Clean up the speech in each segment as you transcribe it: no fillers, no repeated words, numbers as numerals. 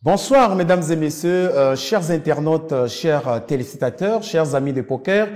Bonsoir, mesdames et messieurs, chers internautes, chers téléspectateurs, chers amis de poker.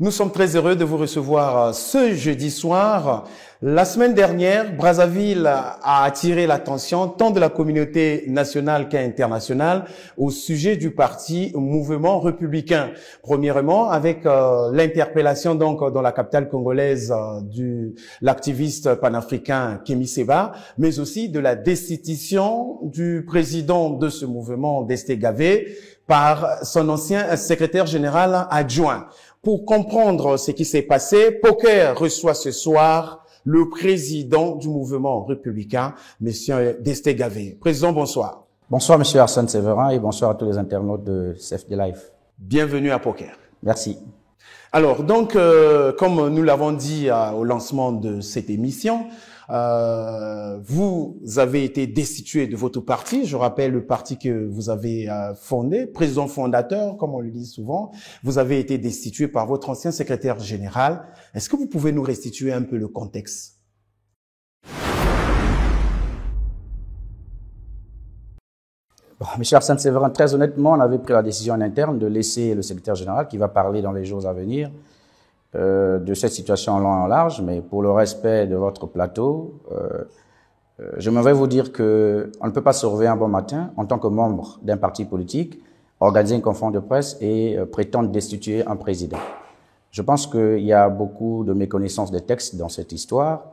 Nous sommes très heureux de vous recevoir ce jeudi soir. La semaine dernière, Brazzaville a attiré l'attention tant de la communauté nationale qu'internationale au sujet du parti Mouvement républicain. Premièrement, avec l'interpellation donc dans la capitale congolaise de l'activiste panafricain Kémy Séba, mais aussi de la destitution du président de ce mouvement, Desté Gavé, par son ancien secrétaire général adjoint. Pour comprendre ce qui s'est passé, Poker reçoit ce soir le président du mouvement républicain, Monsieur Desté Gavé. Président, bonsoir. Bonsoir, Monsieur Arsène Séverin, et bonsoir à tous les internautes de CFD Live. Bienvenue à Poker. Merci. Alors, donc, comme nous l'avons dit au lancement de cette émission, vous avez été destitué de votre parti. Je rappelle le parti que vous avez fondé, président fondateur, comme on le dit souvent. Vous avez été destitué par votre ancien secrétaire général. Est-ce que vous pouvez nous restituer un peu le contexte? Bon, Monsieur Arsène Séverin, très honnêtement, on avait pris la décision en interne de laisser le secrétaire général qui va parler dans les jours à venir de cette situation en long et en large, mais pour le respect de votre plateau, je m'en vais vous dire que on ne peut pas se réveiller un bon matin en tant que membre d'un parti politique, organiser une conférence de presse et prétendre destituer un président. Je pense qu'il y a beaucoup de méconnaissance des textes dans cette histoire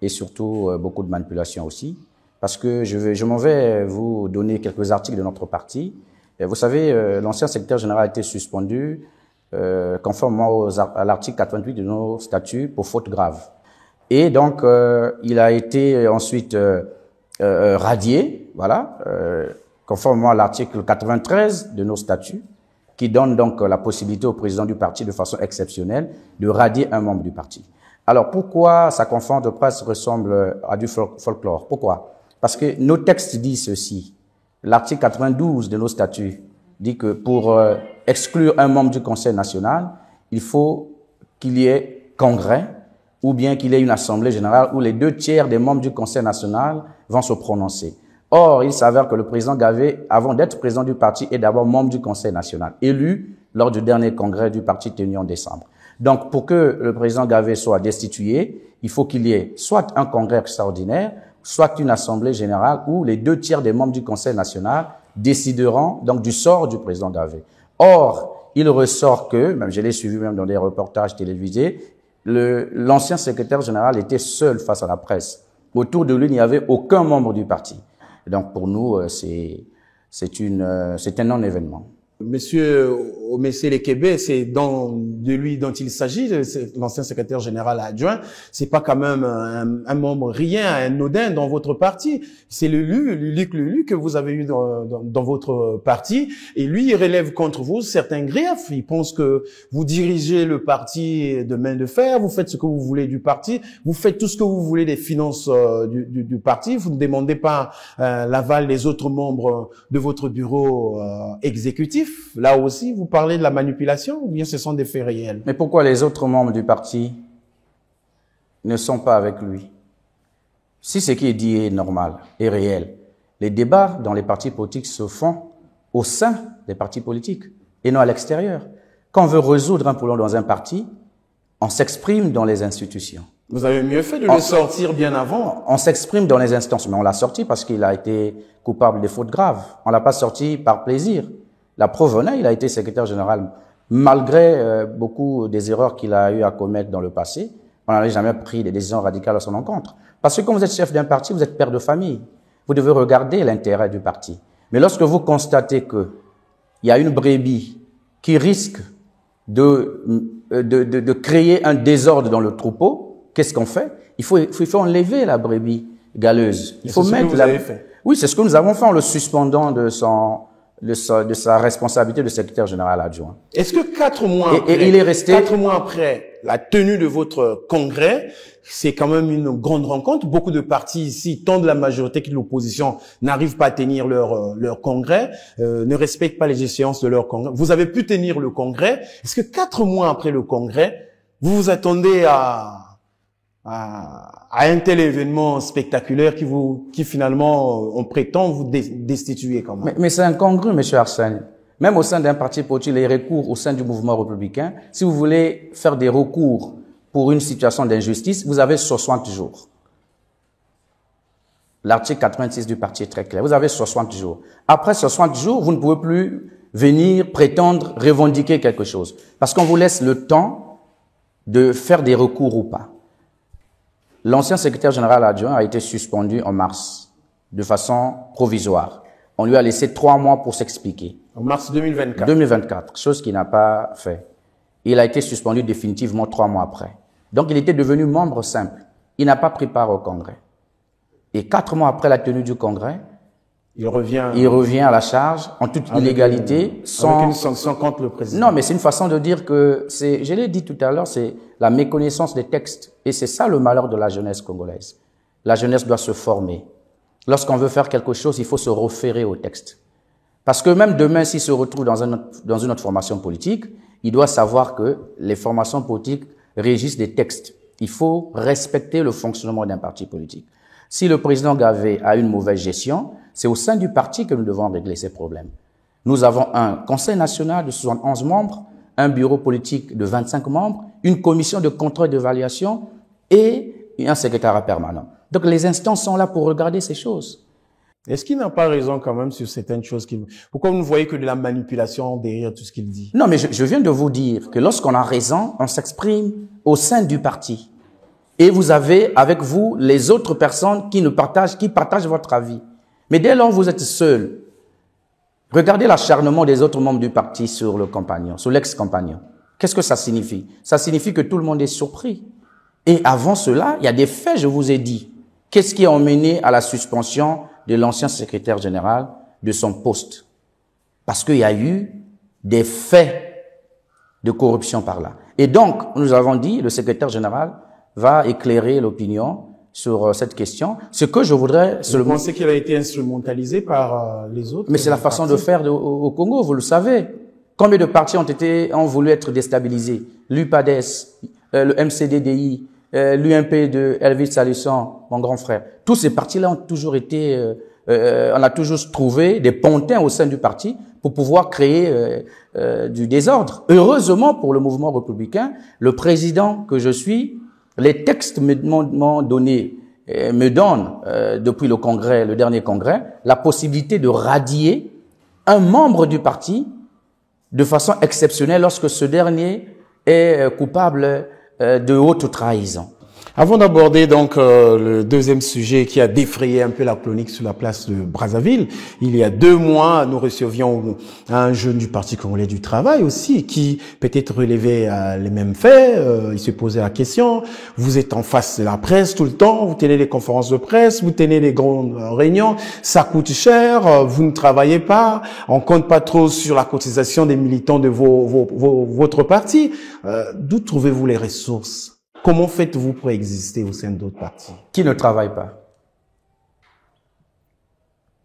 et surtout beaucoup de manipulation aussi, parce que je m'en vais vous donner quelques articles de notre parti. Et vous savez, l'ancien secrétaire général a été suspendu conformément à l'article 88 de nos statuts pour faute grave. Et donc, il a été ensuite radié, voilà, conformément à l'article 93 de nos statuts, qui donne donc la possibilité au président du parti, de façon exceptionnelle, de radier un membre du parti. Alors, pourquoi sa conférence de presse ressemble à du folklore? Pourquoi? Parce que nos textes disent ceci. L'article 92 de nos statuts dit que pour exclure un membre du Conseil national, il faut qu'il y ait congrès ou bien qu'il y ait une assemblée générale où les 2/3 des membres du Conseil national vont se prononcer. Or, il s'avère que le président Gavé, avant d'être président du parti, est d'abord membre du Conseil national, élu lors du dernier congrès du parti tenu en décembre. Donc, pour que le président Gavé soit destitué, il faut qu'il y ait soit un congrès extraordinaire, soit une assemblée générale où les 2/3 des membres du Conseil national décideront donc du sort du président Gavé. Or, il ressort que, même je l'ai suivi même dans des reportages télévisés, l'ancien secrétaire général était seul face à la presse. Autour de lui, il n'y avait aucun membre du parti. Et donc, pour nous, c'est un non-événement. Monsieur Lekebe, c'est de lui dont il s'agit, l'ancien secrétaire général adjoint. C'est pas quand même un membre rien, un anodin dans votre parti. C'est Luc Lulu que vous avez eu dans votre parti. Et lui, il relève contre vous certains griefs. Il pense que vous dirigez le parti de main de fer, vous faites ce que vous voulez du parti, vous faites tout ce que vous voulez des finances du parti. Vous ne demandez pas l'aval des autres membres de votre bureau exécutif. Là aussi, vous parlez de la manipulation ou bien ce sont des faits réels? Mais pourquoi les autres membres du parti ne sont pas avec lui? Si ce qui est dit est normal et réel, les débats dans les partis politiques se font au sein des partis politiques et non à l'extérieur. Quand on veut résoudre un problème dans un parti, on s'exprime dans les institutions. Vous avez mieux fait de le sortir bien avant. On s'exprime dans les instances, mais on l'a sorti parce qu'il a été coupable de fautes graves. On l'a pas sorti par plaisir. La preuve en est, il a été secrétaire général malgré beaucoup des erreurs qu'il a eu à commettre dans le passé. On n'avait jamais pris des décisions radicales à son encontre. Parce que quand vous êtes chef d'un parti, vous êtes père de famille. Vous devez regarder l'intérêt du parti. Mais lorsque vous constatez que il y a une brebis qui risque de créer un désordre dans le troupeau, qu'est-ce qu'on fait? Il faut enlever la brebis galeuse. Il faut mettre la... Oui, c'est ce que nous avons fait en le suspendant de sa responsabilité de secrétaire général adjoint. Est-ce que 4 mois après, il est resté 4 mois après la tenue de votre congrès, c'est quand même une grande rencontre. Beaucoup de partis ici, tant de la majorité que de l'opposition, n'arrivent pas à tenir leur congrès, ne respectent pas les échéances de leur congrès. Vous avez pu tenir le congrès. Est-ce que 4 mois après le congrès, vous vous attendez à à un tel événement spectaculaire qui finalement, on prétend vous destituer quand même. Mais c'est incongru, monsieur Arsène. Même au sein d'un parti politique, les recours au sein du mouvement républicain, si vous voulez faire des recours pour une situation d'injustice, vous avez 60 jours. L'article 86 du parti est très clair. Vous avez 60 jours. Après 60 jours, vous ne pouvez plus venir prétendre revendiquer quelque chose. Parce qu'on vous laisse le temps de faire des recours ou pas. L'ancien secrétaire général adjoint a été suspendu en mars, de façon provisoire. On lui a laissé 3 mois pour s'expliquer. En mars 2024. 2024, chose qu'il n'a pas fait. Il a été suspendu définitivement 3 mois après. Donc, il était devenu membre simple. Il n'a pas pris part au congrès. Et 4 mois après la tenue du congrès, il revient à la charge en toute illégalité, avec une sanction contre le président. Non, mais c'est une façon de dire que je l'ai dit tout à l'heure, c'est la méconnaissance des textes. Et c'est ça le malheur de la jeunesse congolaise. La jeunesse doit se former. Lorsqu'on veut faire quelque chose, il faut se référer au texte. Parce que même demain, s'il se retrouve dans une autre formation politique, il doit savoir que les formations politiques régissent des textes. Il faut respecter le fonctionnement d'un parti politique. Si le président Gavé a une mauvaise gestion, c'est au sein du parti que nous devons régler ces problèmes. Nous avons un conseil national de 71 membres, un bureau politique de 25 membres, une commission de contrôle et d'évaluation et un secrétariat permanent. Donc les instances sont là pour regarder ces choses. Est-ce qu'il n'a pas raison quand même sur certaines choses Pourquoi vous ne voyez que de la manipulation derrière tout ce qu'il dit? Non, mais je viens de vous dire que lorsqu'on a raison, on s'exprime au sein du parti. Et vous avez avec vous les autres personnes qui partagent votre avis. Mais dès lors vous êtes seul, regardez l'acharnement des autres membres du parti sur le compagnon, sur l'ex-compagnon. Qu'est-ce que ça signifie? Ça signifie que tout le monde est surpris. Et avant cela, il y a des faits, je vous ai dit. Qu'est-ce qui a mené à la suspension de l'ancien secrétaire général de son poste? Parce qu'il y a eu des faits de corruption par là. Et donc, nous avons dit, le secrétaire général va éclairer l'opinion sur cette question. Ce que je voudrais seulement... Vous pensez qu'il a été instrumentalisé par les autres? Mais c'est la façon de faire au Congo, vous le savez. Combien de partis ont voulu être déstabilisés? L'UPADES, le MCDDI, l'UMP de Elvis Salisson, mon grand frère. Tous ces partis-là ont toujours été... on a toujours trouvé des pantins au sein du parti pour pouvoir créer du désordre. Heureusement pour le mouvement républicain, le président que je suis, les textes m'ont donné, me donnent depuis le congrès, le dernier congrès, la possibilité de radier un membre du parti de façon exceptionnelle lorsque ce dernier est coupable de haute trahison. Avant d'aborder donc le deuxième sujet qui a défrayé un peu la chronique sur la place de Brazzaville, il y a 2 mois, nous recevions un jeune du Parti congolais du travail aussi qui peut-être relevait les mêmes faits. Il se posait la question. Vous êtes en face de la presse tout le temps, vous tenez des conférences de presse, vous tenez des grandes réunions, ça coûte cher, vous ne travaillez pas, on compte pas trop sur la cotisation des militants de votre parti. D'où trouvez-vous les ressources? Comment faites-vous pour exister au sein d'autres partis? Qui ne travaille pas?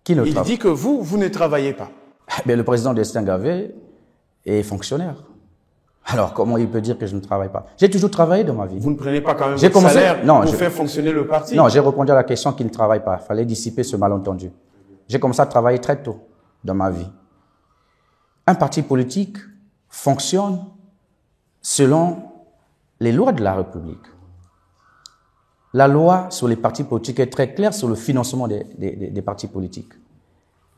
Il dit que vous ne travaillez pas. Mais le président Destin Gavé est fonctionnaire. Alors, comment il peut dire que je ne travaille pas? J'ai toujours travaillé dans ma vie. Vous ne prenez pas quand même votre salaire pour faire fonctionner le parti? Non, j'ai répondu à la question qu'il ne travaille pas. Il fallait dissiper ce malentendu. J'ai commencé à travailler très tôt dans ma vie. Un parti politique fonctionne selon les lois de la République. La loi sur les partis politiques est très claire sur le financement des partis politiques.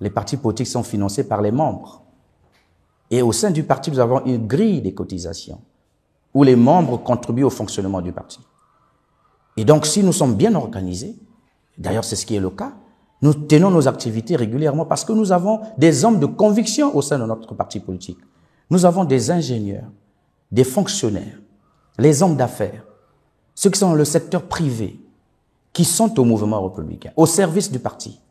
Les partis politiques sont financés par les membres. Et au sein du parti, nous avons une grille des cotisations où les membres contribuent au fonctionnement du parti. Et donc, si nous sommes bien organisés, d'ailleurs c'est ce qui est le cas, nous tenons nos activités régulièrement parce que nous avons des hommes de conviction au sein de notre parti politique. Nous avons des ingénieurs, des fonctionnaires, les hommes d'affaires, ceux qui sont dans le secteur privé, qui sont au mouvement républicain, au service du parti.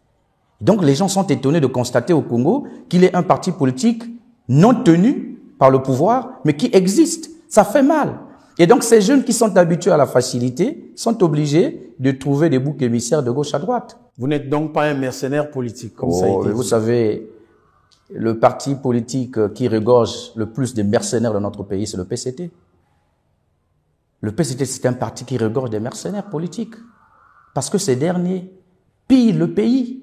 Donc les gens sont étonnés de constater au Congo qu'il est un parti politique non tenu par le pouvoir, mais qui existe. Ça fait mal. Et donc ces jeunes qui sont habitués à la facilité sont obligés de trouver des boucs émissaires de gauche à droite. Vous n'êtes donc pas un mercenaire politique, comme ça a été dit. Vous savez, le parti politique qui regorge le plus de mercenaires dans notre pays, c'est le PCT. Le PCT, c'est un parti qui regorge des mercenaires politiques. Parce que ces derniers pillent le pays.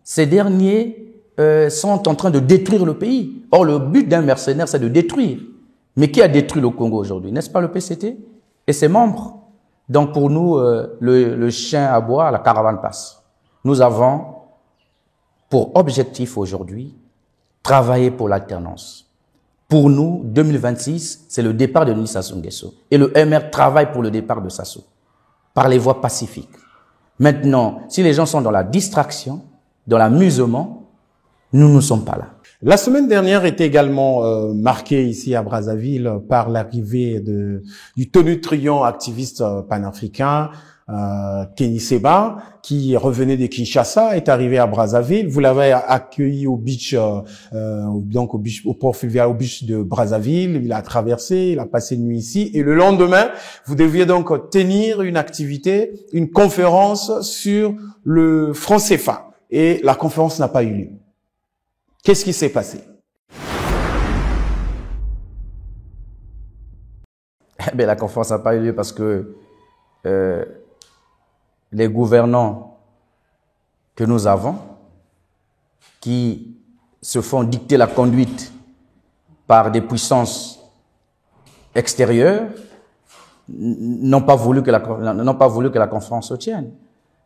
Ces derniers sont en train de détruire le pays. Or, le but d'un mercenaire, c'est de détruire. Mais qui a détruit le Congo aujourd'hui? N'est-ce pas le PCT et ses membres? Donc, pour nous, le chien aboie, la caravane passe. Nous avons pour objectif aujourd'hui travailler pour l'alternance. Pour nous, 2026, c'est le départ de Denis Sassou Nguesso. Et le MR travaille pour le départ de Sassou, par les voies pacifiques. Maintenant, si les gens sont dans la distraction, dans l'amusement, nous ne sommes pas là. La semaine dernière était également marquée ici à Brazzaville par l'arrivée du tonitruant activiste panafricain, Kenny Seba, qui revenait de Kinshasa, est arrivé à Brazzaville. Vous l'avez accueilli au beach, au port fluvial, au beach de Brazzaville. Il a traversé, il a passé une nuit ici. Et le lendemain, vous deviez donc tenir une activité, une conférence sur le franc CFA. Et la conférence n'a pas eu lieu. Qu'est-ce qui s'est passé? Eh bien, la conférence n'a pas eu lieu parce que les gouvernants que nous avons, qui se font dicter la conduite par des puissances extérieures, n'ont pas voulu que la conférence se tienne.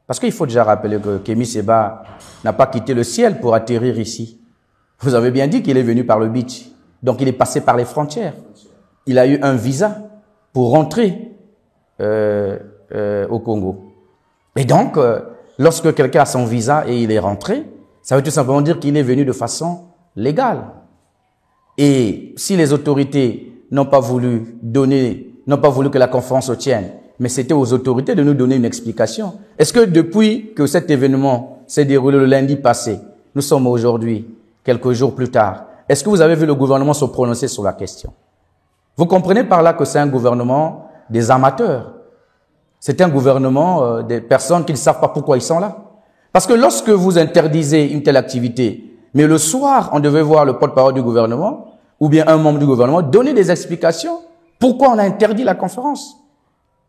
Parce qu'il faut déjà rappeler que Kémy Seba n'a pas quitté le ciel pour atterrir ici. Vous avez bien dit qu'il est venu par le beach. Donc il est passé par les frontières. Il a eu un visa pour rentrer au Congo. Et donc, lorsque quelqu'un a son visa et il est rentré, ça veut tout simplement dire qu'il est venu de façon légale. Et si les autorités n'ont pas voulu que la conférence se tienne, mais c'était aux autorités de nous donner une explication. Est-ce que depuis que cet événement s'est déroulé le lundi passé, nous sommes aujourd'hui, quelques jours plus tard, est-ce que vous avez vu le gouvernement se prononcer sur la question? Vous comprenez par là que c'est un gouvernement des amateurs. C'est un gouvernement des personnes qui ne savent pas pourquoi ils sont là. Parce que lorsque vous interdisez une telle activité, mais le soir, on devait voir le porte-parole du gouvernement, ou bien un membre du gouvernement, donner des explications. Pourquoi on a interdit la conférence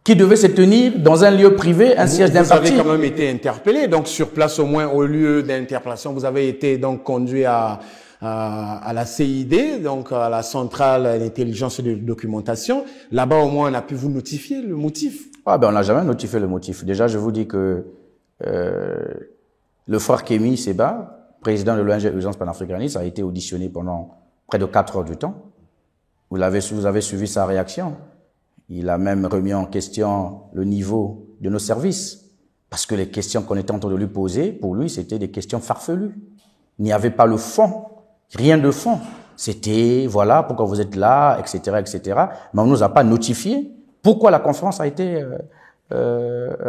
qui devait se tenir dans un lieu privé, un siège d'un parti. Vous avez quand même été interpellé, donc sur place au moins, au lieu d'interpellation, vous avez été donc conduit à la CID, donc à la centrale d'intelligence et de documentation. Là-bas, au moins, on a pu vous notifier le motif. Ah ben, on n'a jamais notifié le motif. Déjà, je vous dis que le frère Kémy Seba, président de l'ONG Urgence Panafricaniste, a été auditionné pendant près de 4 heures du temps. Vous avez suivi sa réaction. Il a même remis en question le niveau de nos services. Parce que les questions qu'on était en train de lui poser, pour lui, c'était des questions farfelues. Il n'y avait pas le fond. Rien de fond. C'était, voilà, pourquoi vous êtes là, etc., etc. Mais on ne nous a pas notifié pourquoi la conférence a été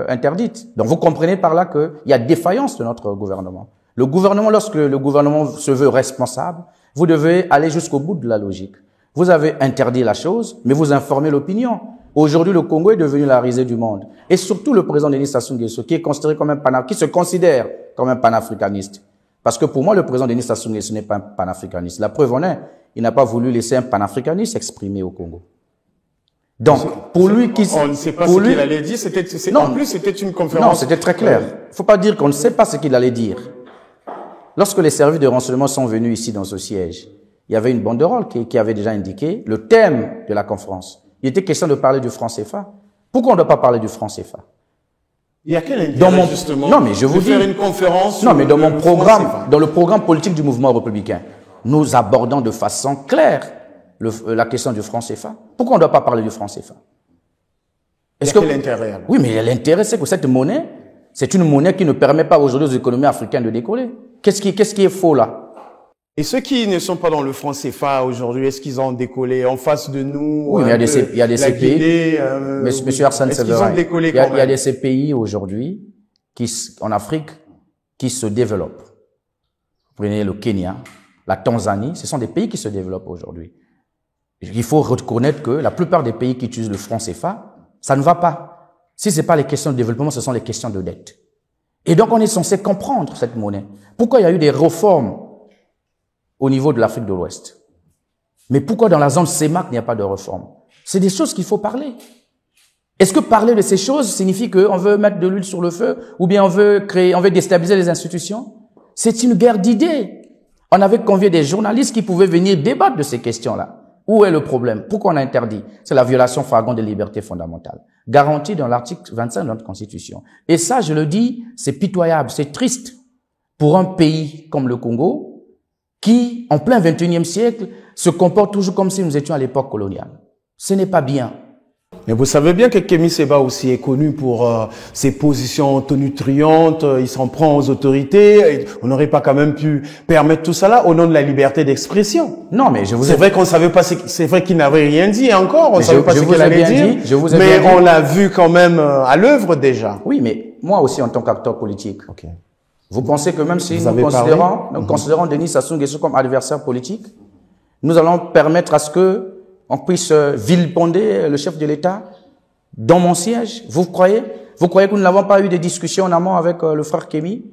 interdite. Donc, vous comprenez par là qu'il y a défaillance de notre gouvernement. Le gouvernement, lorsque le gouvernement se veut responsable, vous devez aller jusqu'au bout de la logique. Vous avez interdit la chose, mais vous informez l'opinion. Aujourd'hui, le Congo est devenu la risée du monde. Et surtout le président Denis Sassou Nguesso, qui est considéré comme qui se considère comme un panafricaniste. Parce que pour moi, le président Denis Sassou Nguesso n'est pas un panafricaniste. La preuve en est, il n'a pas voulu laisser un panafricaniste s'exprimer au Congo. Donc, pour lui, on ne sait pas ce qu'il allait dire. En plus, c'était une conférence. Non, c'était très clair. Il ne faut pas dire qu'on ne sait pas ce qu'il allait dire. Lorsque les services de renseignement sont venus ici dans ce siège, il y avait une banderole qui avait déjà indiqué le thème de la conférence. Il était question de parler du franc CFA. Pourquoi on ne doit pas parler du franc CFA? Il y a quel intérêt, justement, non, mais je vous de faire une conférence? Non, mais dans mon programme, dans le programme politique du mouvement républicain, nous abordons de façon claire la question du franc CFA. Pourquoi on ne doit pas parler du franc CFA? Il y a quel intérêt? Oui, mais l'intérêt, c'est que cette monnaie, c'est une monnaie qui ne permet pas aujourd'hui aux économies africaines de décoller. Qu'est-ce qui est faux là? Et ceux qui ne sont pas dans le franc CFA aujourd'hui, est-ce qu'ils ont décollé en face de nous? Oui, mais il y a des CPI. Monsieur Arsène Séverin, il y a des CPI aujourd'hui en Afrique qui se développent. Vous prenez le Kenya, la Tanzanie, ce sont des pays qui se développent aujourd'hui. Il faut reconnaître que la plupart des pays qui utilisent le franc CFA, ça ne va pas. Si ce n'est pas les questions de développement, ce sont les questions de dette. Et donc, on est censé comprendre cette monnaie. Pourquoi il y a eu des réformes au niveau de l'Afrique de l'Ouest? Mais pourquoi dans la zone CEMAC, il n'y a pas de réforme? C'est des choses qu'il faut parler. Est-ce que parler de ces choses signifie qu'on veut mettre de l'huile sur le feu ou bien on veut déstabiliser les institutions? C'est une guerre d'idées. On avait convié des journalistes qui pouvaient venir débattre de ces questions-là. Où est le problème? Pourquoi on a interdit? C'est la violation flagrante des libertés fondamentales, garantie dans l'article 25 de notre Constitution. Et ça, je le dis, c'est pitoyable, c'est triste pour un pays comme le Congo qui, en plein 21e siècle, se comporte toujours comme si nous étions à l'époque coloniale. Ce n'est pas bien. Mais vous savez bien que Kémy Séba aussi est connu pour ses positions tonitruantes, il s'en prend aux autorités. On n'aurait pas quand même pu permettre tout ça là au nom de la liberté d'expression. Non, mais je vous ai... C'est vrai qu'on savait pas, c'est vrai qu'il n'avait rien dit encore, on ne savait pas ce qu'il allait dire, mais on l'a vu quand même à l'œuvre déjà. Oui, mais moi aussi en tant qu'acteur politique. Ok. Vous pensez que même si nous considérons Denis Sassou Nguesso comme adversaire politique, nous allons permettre à ce que on puisse vilipender le chef de l'État dans mon siège? Vous croyez que nous n'avons pas eu des discussions en amont avec le frère Kémy?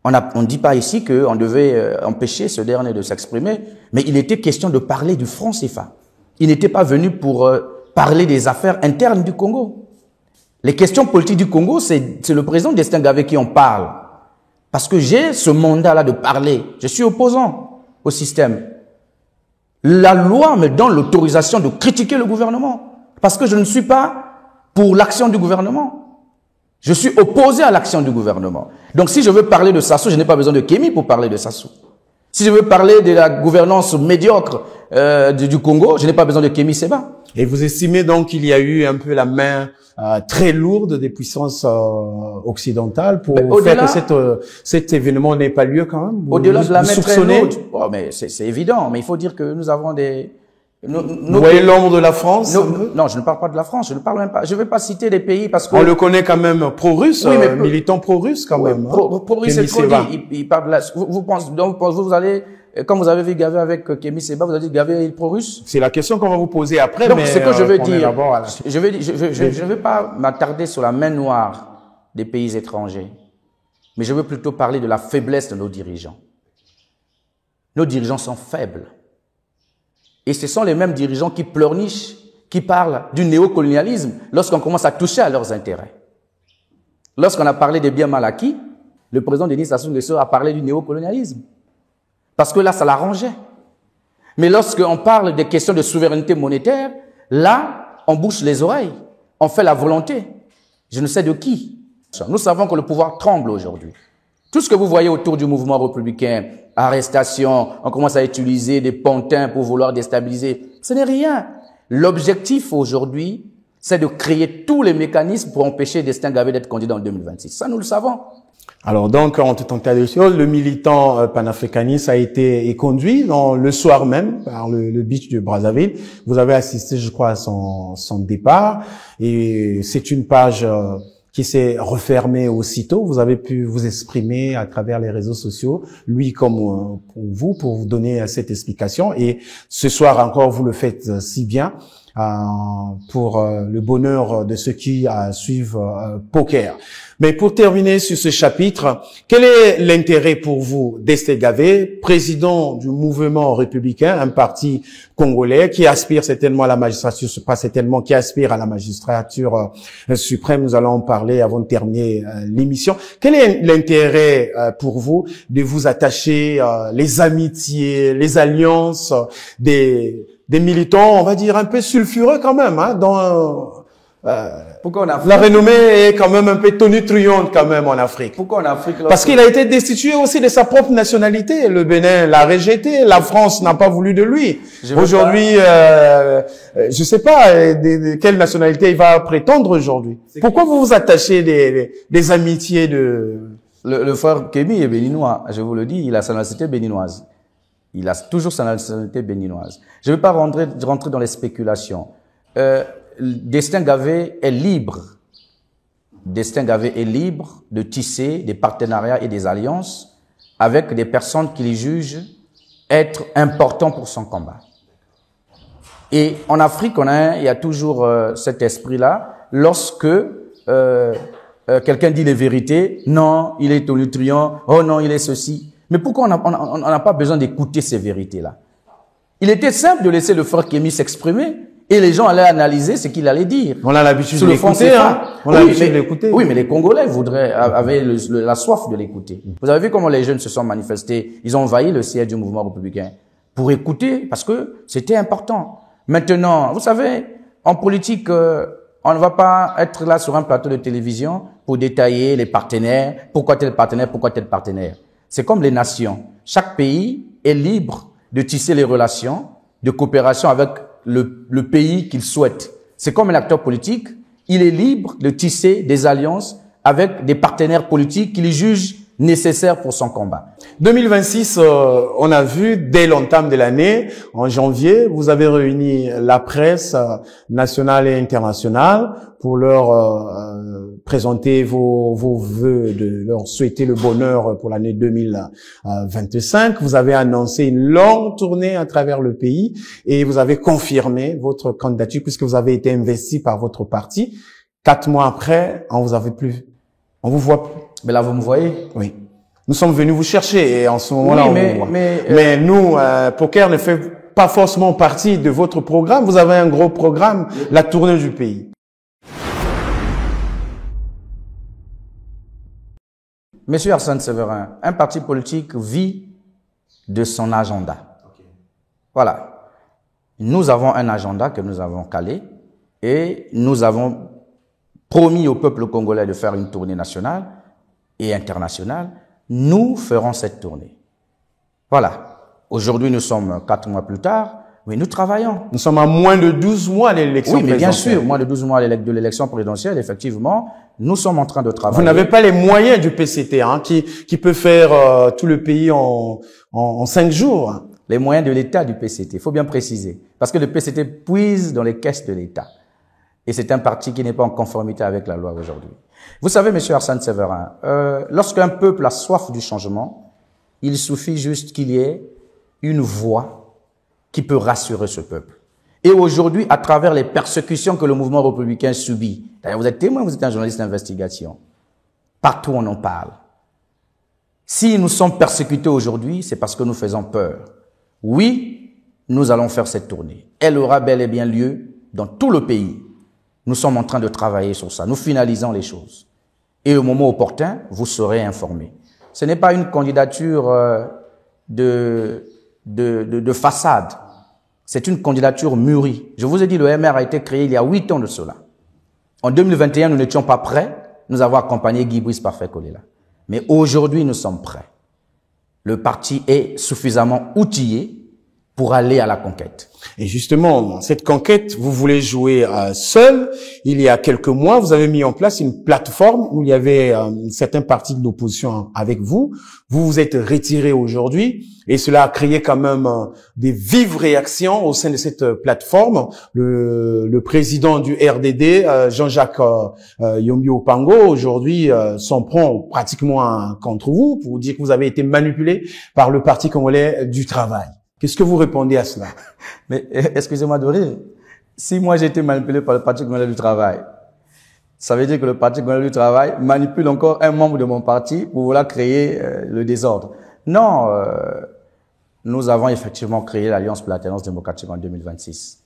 On ne dit pas ici qu'on devait empêcher ce dernier de s'exprimer, mais il était question de parler du franc CFA. Il n'était pas venu pour parler des affaires internes du Congo. Les questions politiques du Congo, c'est le président Destin Gavé qui en parle. Parce que j'ai ce mandat-là de parler. Je suis opposant au système. La loi me donne l'autorisation de critiquer le gouvernement. Parce que je ne suis pas pour l'action du gouvernement. Je suis opposé à l'action du gouvernement. Donc si je veux parler de Sassou, je n'ai pas besoin de Kémy pour parler de Sassou. Si je veux parler de la gouvernance médiocre du Congo, je n'ai pas besoin de Kémy Séba. Et vous estimez donc qu'il y a eu un peu la main très lourde des puissances occidentales pour faire que cet événement n'ait pas lieu quand même? Au-delà de la main très lourde, oh, mais c'est évident, mais il faut dire que nous avons des... Vous voyez l'ombre de la France? Non, je ne parle pas de la France, je ne parle même pas. Je ne vais pas citer des pays parce que... On le connaît quand même pro-russe, oui, militant pro-russe quand même. Pro-russe, c'est trop dit. Il parle de la... Vous allez... Comme vous avez vu Gavé avec Kémy Séba, vous avez dit Gavé est pro-russe? C'est la question qu'on va vous poser après. Donc, ce que je veux dire, je ne veux pas m'attarder sur la main noire des pays étrangers, mais je veux plutôt parler de la faiblesse de nos dirigeants. Nos dirigeants sont faibles. Et ce sont les mêmes dirigeants qui pleurnichent, qui parlent du néocolonialisme lorsqu'on commence à toucher à leurs intérêts. Lorsqu'on a parlé des biens mal acquis, le président Denis Sassou Nguesso a parlé du néocolonialisme. Parce que là, ça l'arrangeait. Mais lorsqu'on parle des questions de souveraineté monétaire, là, on bouche les oreilles. On fait la volonté. Je ne sais de qui. Nous savons que le pouvoir tremble aujourd'hui. Tout ce que vous voyez autour du mouvement républicain, arrestation, on commence à utiliser des pantins pour vouloir déstabiliser, ce n'est rien. L'objectif aujourd'hui, c'est de créer tous les mécanismes pour empêcher Destin Gavé d'être candidat en 2026. Ça, nous le savons. Alors donc, en tout état de choses, le militant panafricaniste a été conduit le soir même par le beach de Brazzaville. Vous avez assisté, je crois, à son départ. Et c'est une page qui s'est refermée aussitôt. Vous avez pu vous exprimer à travers les réseaux sociaux, lui comme pour vous donner cette explication. Et ce soir encore, vous le faites si bien. Pour le bonheur de ceux qui suivent Poker. Mais pour terminer sur ce chapitre, quel est l'intérêt pour vous d'Destin Gavé, président du mouvement républicain, un parti congolais qui aspire certainement à la magistrature, pas certainement, qui aspire à la magistrature suprême? Nous allons en parler avant de terminer l'émission. Quel est l'intérêt pour vous de vous attacher les amitiés, les alliances des militants, on va dire, un peu sulfureux quand même, hein, dans pourquoi en Afrique? La renommée est quand même un peu tonitruante quand même en Afrique. Pourquoi en Afrique? Parce qu'il a été destitué aussi de sa propre nationalité. Le Bénin l'a rejeté, la France n'a pas voulu de lui. Aujourd'hui, je sais pas quelle nationalité il va prétendre aujourd'hui. Pourquoi vous vous attachez des amitiés de... Le frère Kémy est béninois, je vous le dis, il a sa nationalité béninoise. Il a toujours sa nationalité béninoise. Je ne vais pas rentrer dans les spéculations. Destin Gavé est libre. Destin Gavé est libre de tisser des partenariats et des alliances avec des personnes qu'il juge être importants pour son combat. Et en Afrique, il y a toujours cet esprit-là. Lorsque quelqu'un dit les vérités, non, il est tonitruant, oh non, il est ceci. Mais pourquoi on n'a pas besoin d'écouter ces vérités-là? Il était simple de laisser le frère Kémy s'exprimer Et les gens allaient analyser ce qu'il allait dire. On a l'habitude de l'écouter, hein. On a l'habitude de l'écouter. Oui, mais les Congolais avaient la soif de l'écouter. Vous avez vu comment les jeunes se sont manifestés. Ils ont envahi le siège du mouvement républicain pour écouter, parce que c'était important. Maintenant, vous savez, en politique, on ne va pas être là sur un plateau de télévision pour détailler les partenaires, pourquoi tel partenaire, pourquoi tel partenaire. C'est comme les nations. Chaque pays est libre de tisser les relations de coopération avec le pays qu'il souhaite. C'est comme un acteur politique, il est libre de tisser des alliances avec des partenaires politiques qu'il juge nécessaires pour son combat. 2026, on a vu dès l'entame de l'année, en janvier, vous avez réuni la presse nationale et internationale pour leur présenter vos vœux, de leur souhaiter le bonheur pour l'année 2025. Vous avez annoncé une longue tournée à travers le pays et vous avez confirmé votre candidature puisque vous avez été investi par votre parti. 4 mois après, on vous voit plus. Mais là, vous me voyez? Oui. Nous sommes venus vous chercher et en ce moment-là, oui, mais nous, Poker ne fait pas forcément partie de votre programme. Vous avez un gros programme, la tournée du pays. Monsieur Arsène Séverin, un parti politique vit de son agenda. Voilà. Nous avons un agenda que nous avons calé et nous avons promis au peuple congolais de faire une tournée nationale et internationale. Nous ferons cette tournée. Voilà. Aujourd'hui, nous sommes 4 mois plus tard, mais nous travaillons. Nous sommes à moins de 12 mois de l'élection présidentielle. Oui, mais bien sûr, moins de 12 mois de l'élection présidentielle, effectivement, nous sommes en train de travailler. Vous n'avez pas les moyens du PCT, hein, qui peut faire tout le pays en 5 jours. Les moyens de l'État du PCT, il faut bien préciser. Parce que le PCT puise dans les caisses de l'État. Et c'est un parti qui n'est pas en conformité avec la loi aujourd'hui. Vous savez, monsieur Arsène Séverin, lorsqu'un peuple a soif du changement, il suffit juste qu'il y ait une voix qui peut rassurer ce peuple. Et aujourd'hui, à travers les persécutions que le mouvement républicain subit, d'ailleurs vous êtes témoin, vous êtes un journaliste d'investigation, partout on en parle. Si nous sommes persécutés aujourd'hui, c'est parce que nous faisons peur. Oui, nous allons faire cette tournée. Elle aura bel et bien lieu dans tout le pays. Nous sommes en train de travailler sur ça. Nous finalisons les choses. Et au moment opportun, vous serez informés. Ce n'est pas une candidature de façade. C'est une candidature mûrie. Je vous ai dit, le MR a été créé il y a 8 ans de cela. En 2021, nous n'étions pas prêts. Nous avons accompagné Guy Brice Parfait Kolela. Mais aujourd'hui, nous sommes prêts. Le parti est suffisamment outillé pour aller à la conquête. Et justement, cette conquête, vous voulez jouer seul. Il y a quelques mois, vous avez mis en place une plateforme où il y avait une certaine partie de l'opposition avec vous. Vous vous êtes retiré aujourd'hui et cela a créé quand même des vives réactions au sein de cette plateforme. Le président du RDD, Jean-Jacques Yombi Opango, aujourd'hui s'en prend pratiquement contre vous pour dire que vous avez été manipulé par le Parti congolais du travail. Qu'est-ce que vous répondez à cela? Mais excusez-moi de rire. Si moi j'ai été manipulé par le Parti congolais du travail, ça veut dire que le Parti congolais du travail manipule encore un membre de mon parti pour vouloir créer le désordre. Non, nous avons effectivement créé l'Alliance pour l'alternance démocratique en 2026.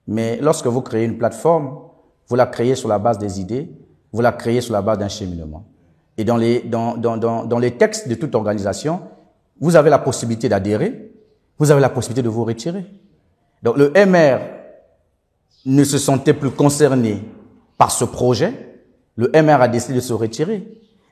Mais lorsque vous créez une plateforme, vous la créez sur la base des idées, vous la créez sur la base d'un cheminement. Et dans les textes de toute organisation, vous avez la possibilité d'adhérer, vous avez la possibilité de vous retirer. Donc le MR ne se sentait plus concerné par ce projet. Le MR a décidé de se retirer.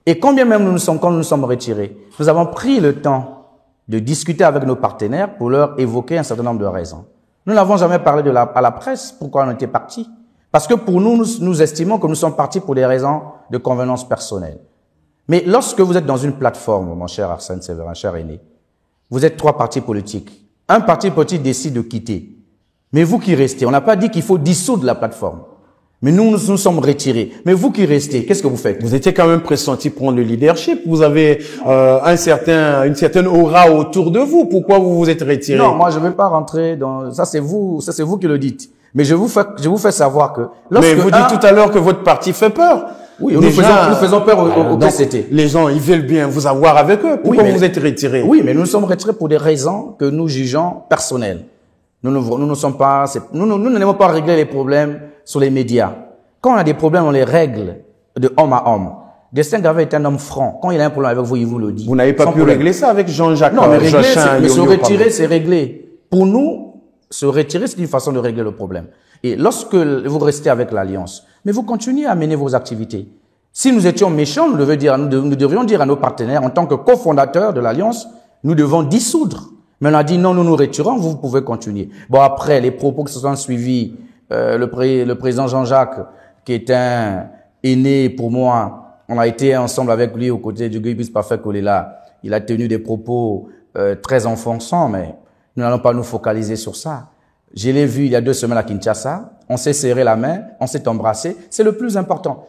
Et combien même quand nous nous sommes retirés, nous avons pris le temps de discuter avec nos partenaires pour leur évoquer un certain nombre de raisons. Nous n'avons jamais parlé à la presse pourquoi on était partis. Parce que pour nous estimons que nous sommes partis pour des raisons de convenance personnelle. Mais lorsque vous êtes dans une plateforme, mon cher Arsène Séverin, cher aîné, vous êtes 3 partis politiques. Un parti politique décide de quitter. Mais vous qui restez, on n'a pas dit qu'il faut dissoudre la plateforme. Mais nous sommes retirés. Mais vous qui restez, qu'est-ce que vous faites? Vous étiez quand même pressenti prendre le leadership. Vous avez une certaine aura autour de vous. Pourquoi vous vous êtes retiré? Non, moi je ne vais pas rentrer dans ça. C'est vous qui le dites. Mais je vous fais savoir que mais vous dites tout à l'heure que votre parti fait peur. Oui, nous faisons peur au PCT. Les gens, ils veulent bien vous avoir avec eux. Pourquoi vous êtes retiré? Oui, mais nous sommes retirés pour des raisons que nous jugeons personnelles. Nous n'aimons pas régler les problèmes sur les médias. Quand on a des problèmes, on les règle de homme à homme. Destin Gavin est un homme franc. Quand il a un problème avec vous, il vous le dit. Vous n'avez pas pu régler ça avec Jean-Jacques? Non, mais régler, mais se retirer, c'est régler. Pour nous, se retirer, c'est une façon de régler le problème. Et lorsque vous restez avec l'Alliance, mais vous continuez à mener vos activités. Si nous étions méchants, nous devrions dire à nos partenaires, en tant que cofondateurs de l'Alliance, nous devons dissoudre. Mais on a dit non, nous nous retirons, vous pouvez continuer. Bon, après, les propos qui se sont suivis, le président Jean-Jacques, qui est un aîné pour moi, on a été ensemble avec lui aux côtés du Guy Parfait Kolela. Il a tenu des propos très enfonçants, mais nous n'allons pas nous focaliser sur ça. Je l'ai vu il y a 2 semaines à Kinshasa. On s'est serré la main, on s'est embrassé. C'est le plus important.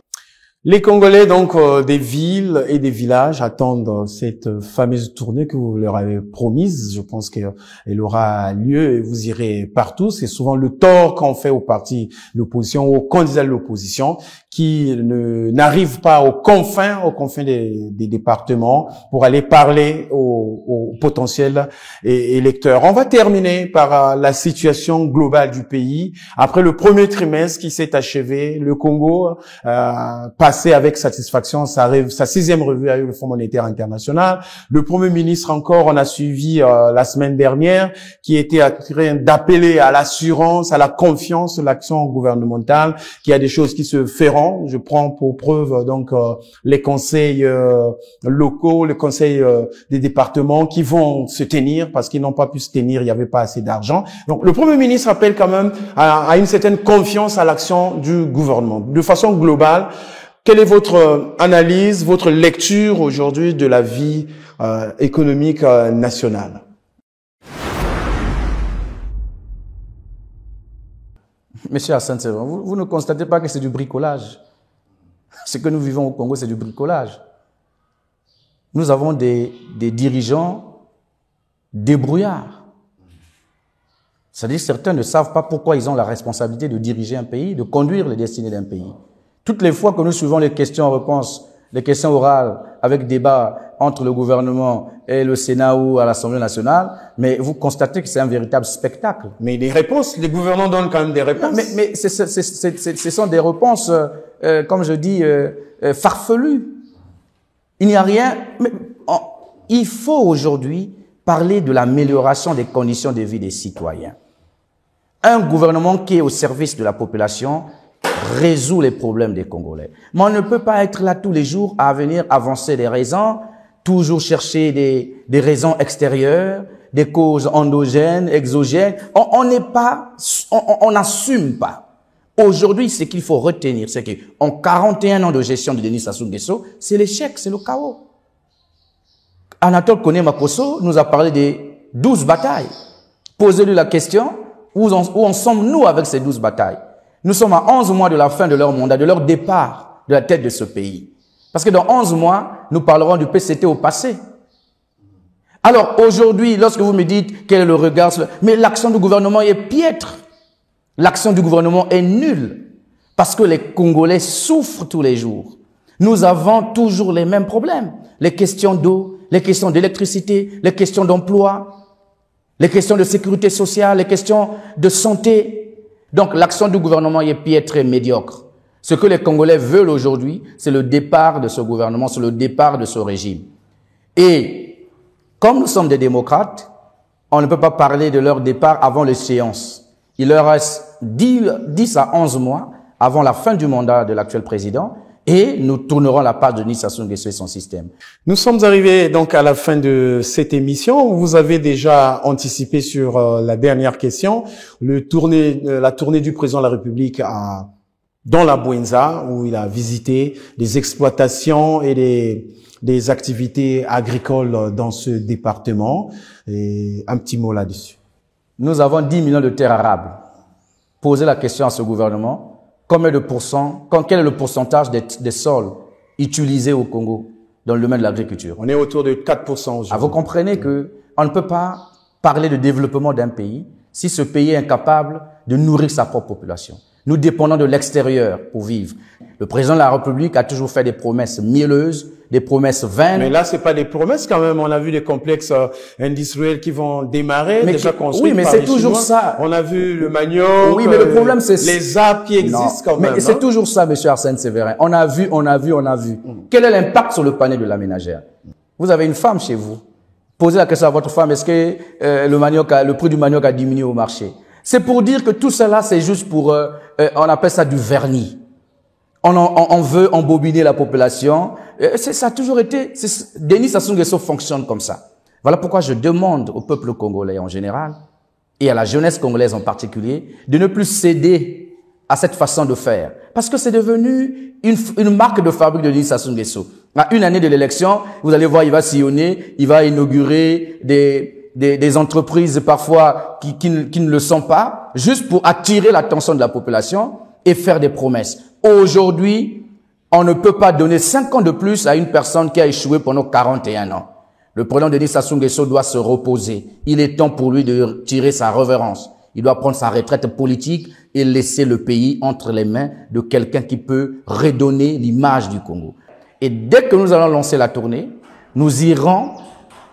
Les Congolais, donc, des villes et des villages attendent cette fameuse tournée que vous leur avez promise. Je pense qu'elle aura lieu et vous irez partout. C'est souvent le tort qu'on fait aux partis de l'opposition, aux candidats de l'opposition, qui n'arrivent pas aux confins des départements pour aller parler aux potentiels électeurs. On va terminer par la situation globale du pays. Après le premier trimestre qui s'est achevé, le Congo passé avec satisfaction sa 6e revue avec le Fonds monétaire international. Le Premier ministre encore, on a suivi la semaine dernière, qui était en train d'appeler à l'assurance, à la confiance de l'action gouvernementale, qu'il y a des choses qui se feront. Je prends pour preuve donc les conseils locaux, les conseils des départements qui vont se tenir parce qu'ils n'ont pas pu se tenir, il n'y avait pas assez d'argent. Donc le Premier ministre appelle quand même à une certaine confiance à l'action du gouvernement. De façon globale, quelle est votre analyse, votre lecture aujourd'hui de la vie économique nationale? Monsieur Hassan, vous ne constatez pas que c'est du bricolage? Ce que nous vivons au Congo, c'est du bricolage. Nous avons des dirigeants débrouillards. C'est-à-dire que certains ne savent pas pourquoi ils ont la responsabilité de diriger un pays, de conduire les destinées d'un pays. Toutes les fois que nous suivons les questions-réponses, les questions orales avec débat entre le gouvernement et le Sénat ou à l'Assemblée nationale, mais vous constatez que c'est un véritable spectacle. Mais les réponses, les gouvernements donnent quand même des réponses. Mais ce sont des réponses, comme je dis, farfelues. Il n'y a rien. Mais il faut aujourd'hui parler de l'amélioration des conditions de vie des citoyens. Un gouvernement qui est au service de la population résout les problèmes des Congolais. Mais on ne peut pas être là tous les jours à venir avancer des raisons, toujours chercher des raisons extérieures, des causes endogènes, exogènes. On n'assume pas. Aujourd'hui, ce qu'il faut retenir, c'est qu'en 41 ans de gestion de Denis Sassou Nguesso, c'est l'échec, c'est le chaos. Anatole Koné Makosso nous a parlé des 12 batailles. Posez-lui la question, où en sommes-nous avec ces 12 batailles? Nous sommes à 11 mois de la fin de leur mandat, de leur départ de la tête de ce pays. Parce que dans 11 mois, nous parlerons du PCT au passé. Alors aujourd'hui, lorsque vous me dites quel est le regard, mais l'action du gouvernement est piètre. L'action du gouvernement est nulle. Parce que les Congolais souffrent tous les jours. Nous avons toujours les mêmes problèmes. Les questions d'eau, les questions d'électricité, les questions d'emploi, les questions de sécurité sociale, les questions de santé. Donc, l'action du gouvernement est piètre et médiocre. Ce que les Congolais veulent aujourd'hui, c'est le départ de ce gouvernement, c'est le départ de ce régime. Et comme nous sommes des démocrates, on ne peut pas parler de leur départ avant l'échéance. Il leur reste 10 à 11 mois avant la fin du mandat de l'actuel président et nous tournerons la page de Denis Sassou Nguesso et son système. Nous sommes arrivés donc à la fin de cette émission. Vous avez déjà anticipé sur la dernière question, la tournée du président de la République dans la Bouenza, où il a visité des exploitations et des activités agricoles dans ce département. Et un petit mot là-dessus. Nous avons 10 millions de terres arables. Posez la question à ce gouvernement. Quel est le pourcentage des sols utilisés au Congo dans le domaine de l'agriculture? On est autour de 4% aujourd'hui. Vous comprenez que on ne peut pas parler de développement d'un pays si ce pays est incapable de nourrir sa propre population. Nous dépendons de l'extérieur pour vivre. Le président de la République a toujours fait des promesses mielleuses des promesses vaines. Mais là, c'est pas des promesses quand même. On a vu des complexes industriels qui vont démarrer, mais déjà construits. Oui, mais c'est toujours ça. On a vu le manioc. Oui, mais le problème, c'est les arbres qui existent quand même. Mais c'est toujours ça, monsieur Arsène Séverin. On a vu. Quel est l'impact sur le panier de la ménagère? Vous avez une femme chez vous. Posez la question à votre femme, est-ce que le prix du manioc a diminué au marché? C'est pour dire que tout cela, c'est juste pour, on appelle ça du vernis. On veut embobiner la population. Ça a toujours été, Denis Sassou Nguesso fonctionne comme ça. Voilà pourquoi je demande au peuple congolais en général, et à la jeunesse congolaise en particulier, de ne plus céder à cette façon de faire. Parce que c'est devenu une marque de fabrique de Denis Sassou Nguesso. À une année de l'élection, vous allez voir, il va sillonner, il va inaugurer des entreprises parfois qui ne le sont pas, juste pour attirer l'attention de la population et faire des promesses. Aujourd'hui, on ne peut pas donner 5 ans de plus à une personne qui a échoué pendant 41 ans. Le président Denis Sassou Nguesso doit se reposer. Il est temps pour lui de tirer sa révérence. Il doit prendre sa retraite politique et laisser le pays entre les mains de quelqu'un qui peut redonner l'image du Congo. Et dès que nous allons lancer la tournée, nous irons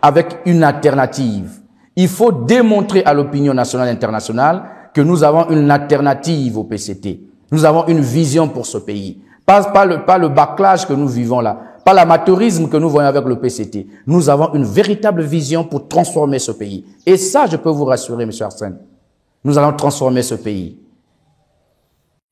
avec une alternative. Il faut démontrer à l'opinion nationale et internationale que nous avons une alternative au PCT. Nous avons une vision pour ce pays. Pas le bâclage que nous vivons là, pas l'amateurisme que nous voyons avec le PCT. Nous avons une véritable vision pour transformer ce pays. Et ça, je peux vous rassurer, M. Arsène. Nous allons transformer ce pays.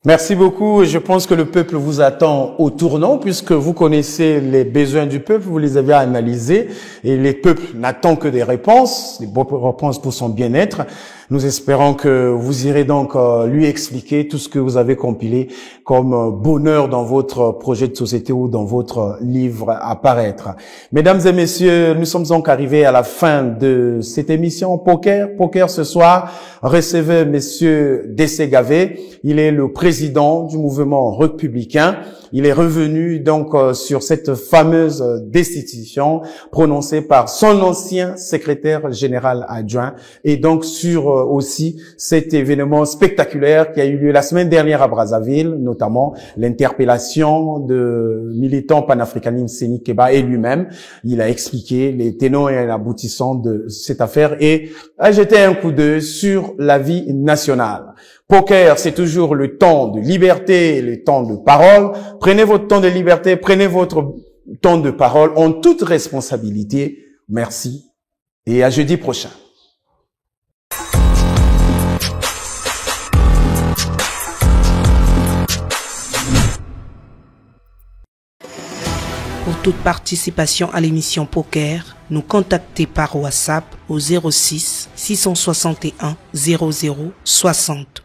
Merci beaucoup. Je pense que le peuple vous attend au tournant puisque vous connaissez les besoins du peuple, vous les avez analysés et le peuple n'attend que des réponses pour son bien-être. Nous espérons que vous irez donc lui expliquer tout ce que vous avez compilé comme bonheur dans votre projet de société ou dans votre livre à paraître. Mesdames et messieurs, nous sommes donc arrivés à la fin de cette émission Poker. Poker ce soir recevait monsieur Décé Gavé. Il est le président du mouvement républicain. Il est revenu donc sur cette fameuse destitution prononcée par son ancien secrétaire général adjoint et donc sur aussi cet événement spectaculaire qui a eu lieu la semaine dernière à Brazzaville, notamment l'interpellation de militants panafricanistes Séni Keba et lui-même. Il a expliqué les tenants et aboutissants de cette affaire et a jeté un coup d'œil sur la vie nationale. Poker, c'est toujours le temps de liberté, le temps de parole. Prenez votre temps de liberté, prenez votre temps de parole en toute responsabilité. Merci et à jeudi prochain. Pour toute participation à l'émission Poker, nous contactez par WhatsApp au 06 661 00 60.